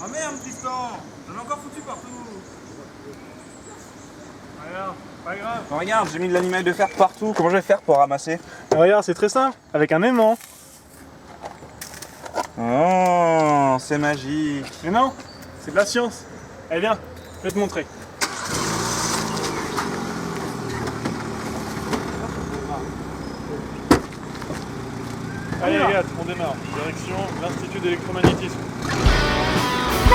Ah merde Tristan, j'en ai encore foutu partout. Regarde, pas grave. Regarde, j'ai mis de l'animal de fer partout, comment je vais faire pour ramasser? Regarde, c'est très simple, avec un aimant. Oh, c'est magique. Mais non, c'est de la science. Allez viens, je vais te montrer. Allez regarde, on démarre. Direction l'Institut d'électromagnétisme. On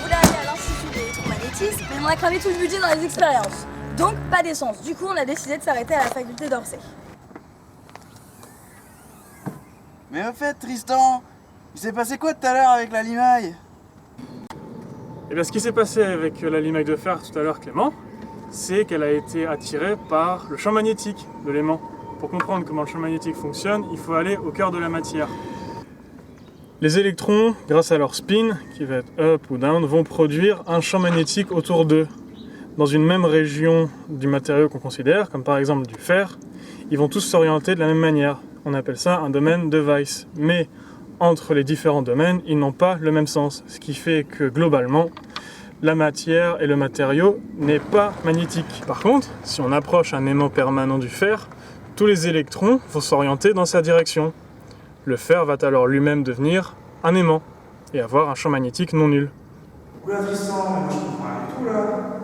voulait aller à l'Institut d'électromagnétisme, mais on a cramé tout le budget dans les expériences. Donc pas d'essence. Du coup, on a décidé de s'arrêter à la faculté d'Orsay. Mais au fait Tristan, il s'est passé quoi tout à l'heure avec la limaille? Et bien ce qui s'est passé avec la limaille de fer tout à l'heure, Clément, c'est qu'elle a été attirée par le champ magnétique de l'aimant. Pour comprendre comment le champ magnétique fonctionne, il faut aller au cœur de la matière. Les électrons, grâce à leur spin, qui va être up ou down, vont produire un champ magnétique autour d'eux. Dans une même région du matériau qu'on considère, comme par exemple du fer, ils vont tous s'orienter de la même manière. On appelle ça un domaine de Weiss. Mais entre les différents domaines, ils n'ont pas le même sens. Ce qui fait que globalement, la matière et le matériau n'est pas magnétique. Par contre, si on approche un aimant permanent du fer, tous les électrons vont s'orienter dans sa direction. Le fer va alors lui-même devenir un aimant et avoir un champ magnétique non nul. Oula Tristan, moi je comprends rien du tout là.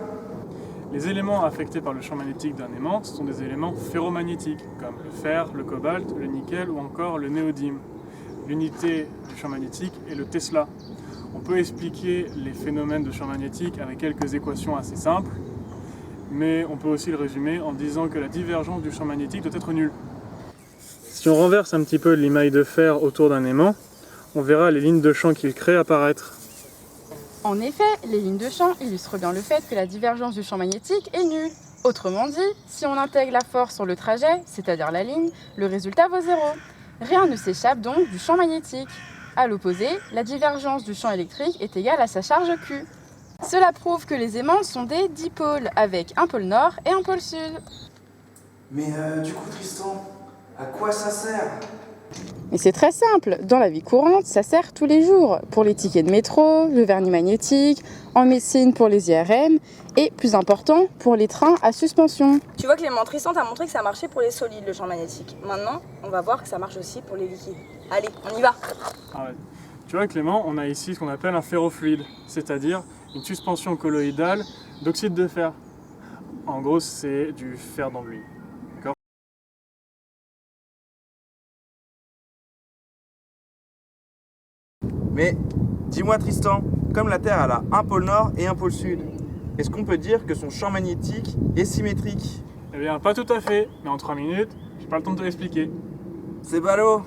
Les éléments affectés par le champ magnétique d'un aimant sont des éléments ferromagnétiques, comme le fer, le cobalt, le nickel ou encore le néodyme. L'unité du champ magnétique est le Tesla. On peut expliquer les phénomènes de champ magnétique avec quelques équations assez simples, mais on peut aussi le résumer en disant que la divergence du champ magnétique doit être nulle. Si on renverse un petit peu l'émail de fer autour d'un aimant, on verra les lignes de champ qu'il crée apparaître. En effet, les lignes de champ illustrent bien le fait que la divergence du champ magnétique est nulle. Autrement dit, si on intègre la force sur le trajet, c'est-à-dire la ligne, le résultat vaut 0. Rien ne s'échappe donc du champ magnétique. A l'opposé, la divergence du champ électrique est égale à sa charge Q. Cela prouve que les aimants sont des dipôles, avec un pôle nord et un pôle sud. Mais du coup Tristan, à quoi ça sert? Mais c'est très simple, dans la vie courante, ça sert tous les jours. Pour les tickets de métro, le vernis magnétique, en médecine pour les IRM, et plus important, pour les trains à suspension. Tu vois Clément, Tristan t'a montré que ça marchait pour les solides, le champ magnétique. Maintenant, on va voir que ça marche aussi pour les liquides. Allez, on y va. Ah ouais. Tu vois Clément, on a ici ce qu'on appelle un ferrofluide, c'est-à-dire une suspension colloïdale d'oxyde de fer. En gros, c'est du fer d'enduit. D'accord ? Mais dis-moi Tristan, comme la Terre elle a un pôle nord et un pôle sud, est-ce qu'on peut dire que son champ magnétique est symétrique? Eh bien, pas tout à fait, mais en 3 minutes, j'ai pas le temps de te l'expliquer. C'est ballot.